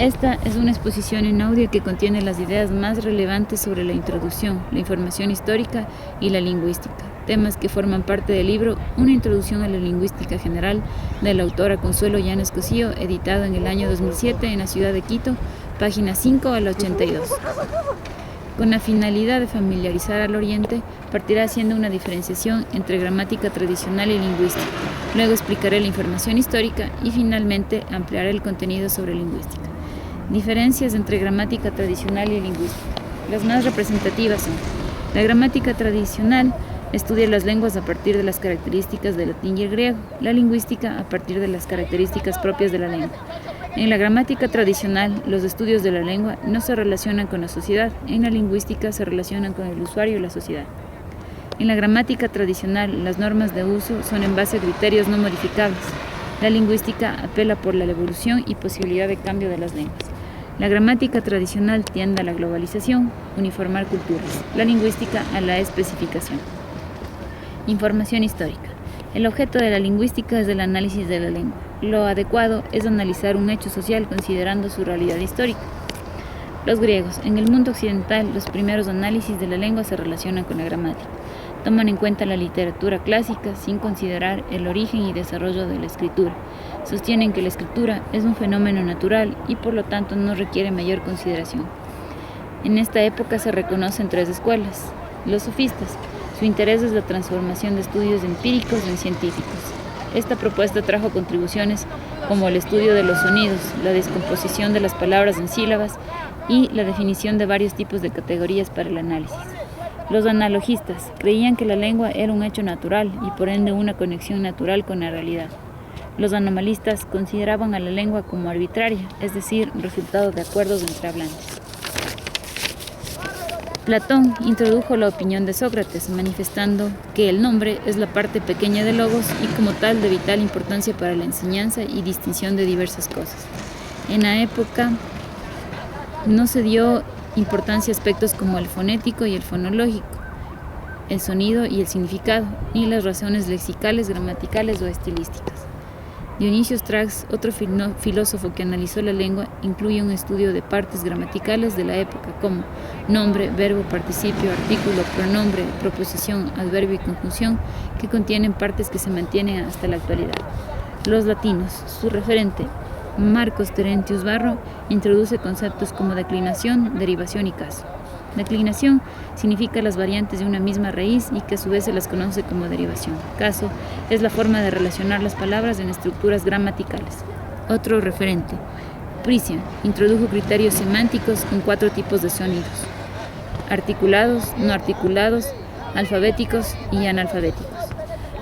Esta es una exposición en audio que contiene las ideas más relevantes sobre la introducción, la información histórica y la lingüística, temas que forman parte del libro Una introducción a la lingüística general de la autora Consuelo Llanes Cosío, editado en el año 2007 en la ciudad de Quito, páginas 5 al 82. Con la finalidad de familiarizar al oyente, partirá haciendo una diferenciación entre gramática tradicional y lingüística. Luego explicaré la información histórica y finalmente ampliaré el contenido sobre lingüística. Diferencias entre gramática tradicional y lingüística. Las más representativas son: la gramática tradicional estudia las lenguas a partir de las características del latín y el griego, la lingüística a partir de las características propias de la lengua. En la gramática tradicional, los estudios de la lengua no se relacionan con la sociedad, en la lingüística se relacionan con el usuario y la sociedad. En la gramática tradicional, las normas de uso son en base a criterios no modificables. La lingüística apela por la evolución y posibilidad de cambio de las lenguas. La gramática tradicional tiende a la globalización, uniformar culturas. La lingüística a la especificación. Información histórica. El objeto de la lingüística es el análisis de la lengua. Lo adecuado es analizar un hecho social considerando su realidad histórica. Los griegos. En el mundo occidental, los primeros análisis de la lengua se relacionan con la gramática. Toman en cuenta la literatura clásica sin considerar el origen y desarrollo de la escritura. Sostienen que la escritura es un fenómeno natural y por lo tanto no requiere mayor consideración. En esta época se reconocen tres escuelas. Los sofistas. Su interés es la transformación de estudios empíricos en científicos. Esta propuesta trajo contribuciones como el estudio de los sonidos, la descomposición de las palabras en sílabas y la definición de varios tipos de categorías para el análisis. Los analogistas creían que la lengua era un hecho natural y por ende una conexión natural con la realidad. Los anomalistas consideraban a la lengua como arbitraria, es decir, resultado de acuerdos entre hablantes. Platón introdujo la opinión de Sócrates, manifestando que el nombre es la parte pequeña del logos y como tal de vital importancia para la enseñanza y distinción de diversas cosas. En la época no se dio importancia a aspectos como el fonético y el fonológico, el sonido y el significado, ni las razones lexicales, gramaticales o estilísticas. Dionisio Strax, otro filósofo que analizó la lengua, incluye un estudio de partes gramaticales de la época como nombre, verbo, participio, artículo, pronombre, proposición, adverbio y conjunción, que contienen partes que se mantienen hasta la actualidad. Los latinos, su referente, Marcos Terentius Varro, introduce conceptos como declinación, derivación y caso. Declinación significa las variantes de una misma raíz y que a su vez se las conoce como derivación. Caso es la forma de relacionar las palabras en estructuras gramaticales. Otro referente, Priscian, introdujo criterios semánticos con 4 tipos de sonidos: articulados, no articulados, alfabéticos y analfabéticos.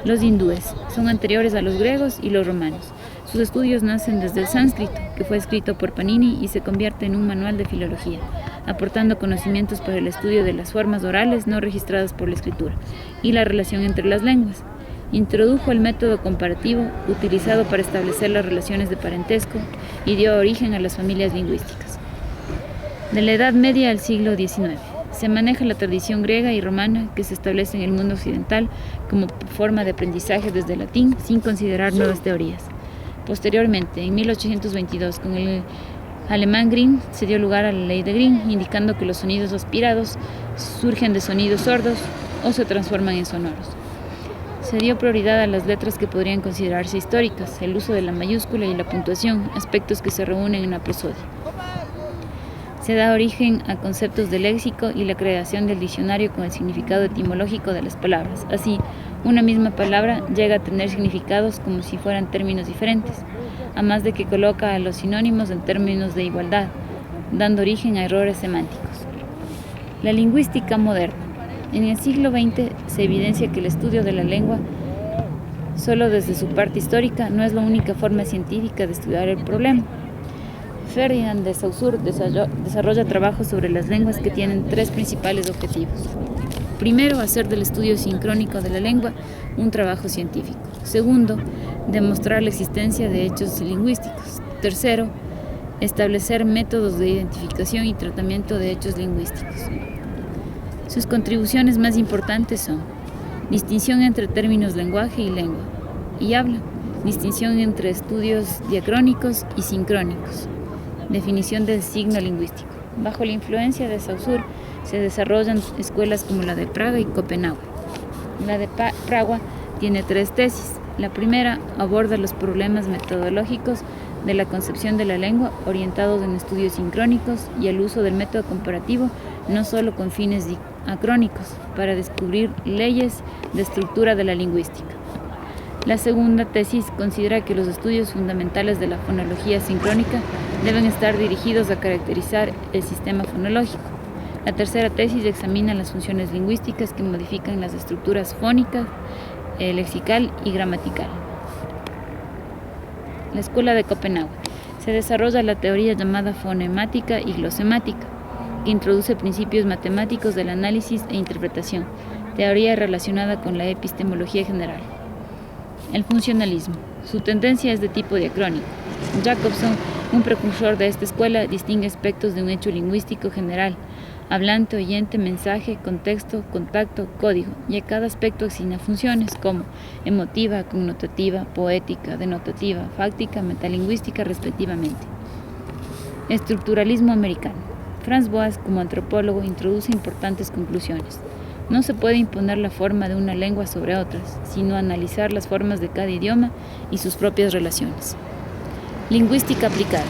Los hindúes son anteriores a los griegos y los romanos. Sus estudios nacen desde el sánscrito, que fue escrito por Panini y se convierte en un manual de filología, aportando conocimientos para el estudio de las formas orales no registradas por la escritura y la relación entre las lenguas. Introdujo el método comparativo utilizado para establecer las relaciones de parentesco y dio origen a las familias lingüísticas. De la Edad Media al siglo XIX, se maneja la tradición griega y romana que se establece en el mundo occidental como forma de aprendizaje desde el latín sin considerar nuevas teorías. Posteriormente, en 1822, con el alemán Grimm, se dio lugar a la ley de Grimm, indicando que los sonidos aspirados surgen de sonidos sordos o se transforman en sonoros. Se dio prioridad a las letras que podrían considerarse históricas, el uso de la mayúscula y la puntuación, aspectos que se reúnen en la prosodia. Se da origen a conceptos de léxico y la creación del diccionario con el significado etimológico de las palabras. Así, una misma palabra llega a tener significados como si fueran términos diferentes, además de que coloca a los sinónimos en términos de igualdad, dando origen a errores semánticos. La lingüística moderna. En el siglo XX se evidencia que el estudio de la lengua, solo desde su parte histórica, no es la única forma científica de estudiar el problema. Ferdinand de Saussure desarrolla trabajos sobre las lenguas que tienen 3 principales objetivos. Primero, hacer del estudio sincrónico de la lengua un trabajo científico. Segundo, demostrar la existencia de hechos lingüísticos. Tercero, establecer métodos de identificación y tratamiento de hechos lingüísticos. Sus contribuciones más importantes son: distinción entre términos lenguaje y lengua y habla, distinción entre estudios diacrónicos y sincrónicos, Definición del signo lingüístico. Bajo la influencia de Saussure se desarrollan escuelas como la de Praga y Copenhague. La de Praga tiene 3 tesis. La primera aborda los problemas metodológicos de la concepción de la lengua orientados en estudios sincrónicos y el uso del método comparativo no solo con fines acrónicos para descubrir leyes de estructura de la lingüística. La segunda tesis considera que los estudios fundamentales de la fonología sincrónica deben estar dirigidos a caracterizar el sistema fonológico. La tercera tesis examina las funciones lingüísticas que modifican las estructuras fónicas, lexical y gramatical. La Escuela de Copenhague. Se desarrolla la teoría llamada fonemática y glosemática, que introduce principios matemáticos del análisis e interpretación, teoría relacionada con la epistemología general. El funcionalismo. Su tendencia es de tipo diacrónico. Jacobson, un precursor de esta escuela, distingue aspectos de un hecho lingüístico general: hablante, oyente, mensaje, contexto, contacto, código, y a cada aspecto asigna funciones como emotiva, connotativa, poética, denotativa, fáctica, metalingüística, respectivamente. Estructuralismo americano. Franz Boas, como antropólogo, introduce importantes conclusiones. No se puede imponer la forma de una lengua sobre otras, sino analizar las formas de cada idioma y sus propias relaciones. Lingüística aplicada.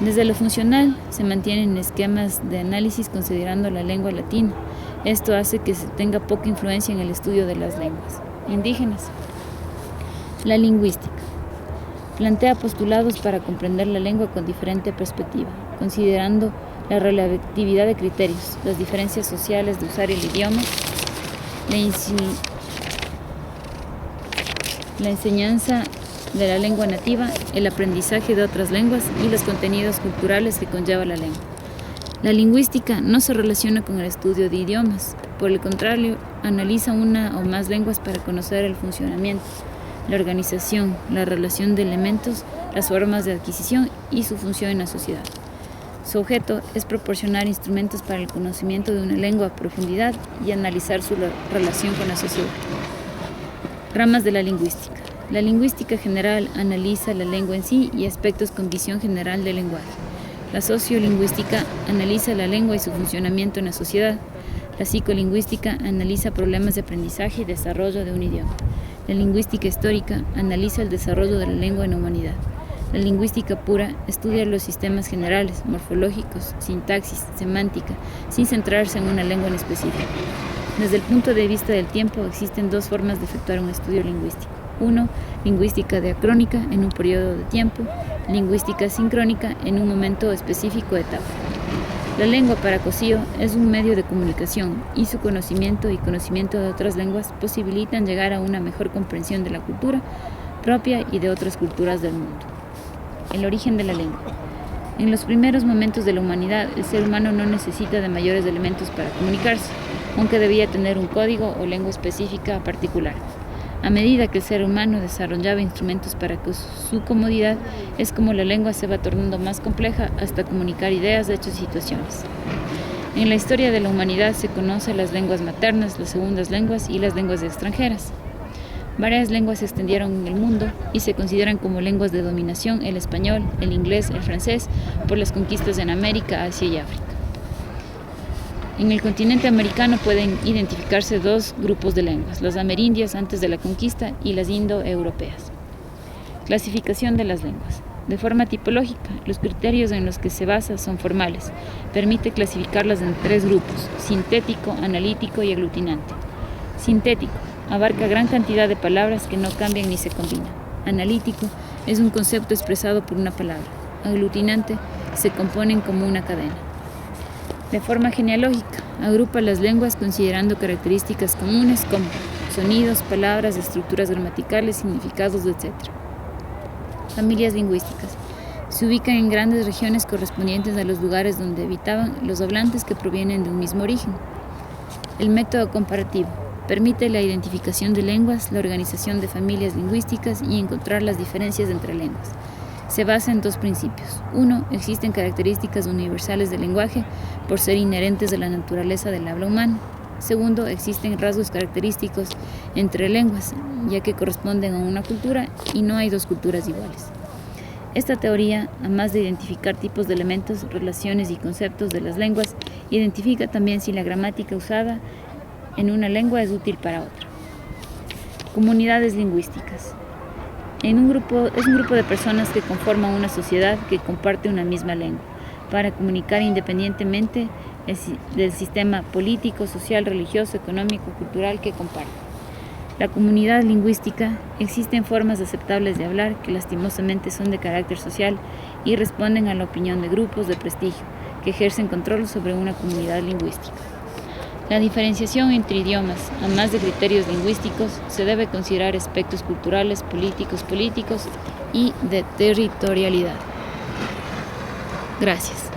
Desde lo funcional se mantienen esquemas de análisis considerando la lengua latina. Esto hace que se tenga poca influencia en el estudio de las lenguas indígenas. La lingüística plantea postulados para comprender la lengua con diferente perspectiva, considerando la relatividad de criterios, las diferencias sociales de usar el idioma, la enseñanza de la lengua nativa, el aprendizaje de otras lenguas y los contenidos culturales que conlleva la lengua. La lingüística no se relaciona con el estudio de idiomas, por el contrario, analiza una o más lenguas para conocer el funcionamiento, la organización, la relación de elementos, las formas de adquisición y su función en la sociedad. Su objeto es proporcionar instrumentos para el conocimiento de una lengua a profundidad y analizar su relación con la sociedad. Ramas de la lingüística. La lingüística general analiza la lengua en sí y aspectos con visión general del lenguaje. La sociolingüística analiza la lengua y su funcionamiento en la sociedad. La psicolingüística analiza problemas de aprendizaje y desarrollo de un idioma. La lingüística histórica analiza el desarrollo de la lengua en la humanidad. La lingüística pura estudia los sistemas generales, morfológicos, sintaxis, semántica, sin centrarse en una lengua en específico. Desde el punto de vista del tiempo, existen 2 formas de efectuar un estudio lingüístico. 1. Lingüística diacrónica en un periodo de tiempo, lingüística sincrónica en un momento específico de etapa. La lengua para Cosío es un medio de comunicación y su conocimiento y conocimiento de otras lenguas posibilitan llegar a una mejor comprensión de la cultura propia y de otras culturas del mundo. El origen de la lengua. En los primeros momentos de la humanidad, el ser humano no necesita de mayores elementos para comunicarse, aunque debía tener un código o lengua específica particular. A medida que el ser humano desarrollaba instrumentos para su comodidad, es como la lengua se va tornando más compleja hasta comunicar ideas, hechos y situaciones. En la historia de la humanidad se conocen las lenguas maternas, las segundas lenguas y las lenguas extranjeras. Varias lenguas se extendieron en el mundo y se consideran como lenguas de dominación el español, el inglés, el francés, por las conquistas en América, Asia y África. En el continente americano pueden identificarse 2 grupos de lenguas, las amerindias antes de la conquista y las indoeuropeas. Clasificación de las lenguas. De forma tipológica, los criterios en los que se basa son formales. Permite clasificarlas en 3 grupos: sintético, analítico y aglutinante. Sintético. Abarca gran cantidad de palabras que no cambian ni se combinan. Analítico es un concepto expresado por una palabra. Aglutinante se componen como una cadena. De forma genealógica, agrupa las lenguas considerando características comunes como sonidos, palabras, estructuras gramaticales, significados, etc. Familias lingüísticas. Se ubican en grandes regiones correspondientes a los lugares donde habitaban los hablantes que provienen de un mismo origen. El método comparativo. Permite la identificación de lenguas, la organización de familias lingüísticas y encontrar las diferencias entre lenguas. Se basa en 2 principios. 1. Existen características universales del lenguaje por ser inherentes a la naturaleza del habla humana. 2. Existen rasgos característicos entre lenguas, ya que corresponden a una cultura y no hay 2 culturas iguales. Esta teoría, además de identificar tipos de elementos, relaciones y conceptos de las lenguas, identifica también si la gramática usada en una lengua es útil para otra. Comunidades lingüísticas. Es un grupo de personas que conforman una sociedad que comparte una misma lengua, para comunicar independientemente del sistema político, social, religioso, económico, cultural que comparten. La comunidad lingüística existen formas aceptables de hablar que lastimosamente son de carácter social y responden a la opinión de grupos de prestigio que ejercen control sobre una comunidad lingüística. La diferenciación entre idiomas, además de criterios lingüísticos, se debe considerar aspectos culturales, políticos y de territorialidad. Gracias.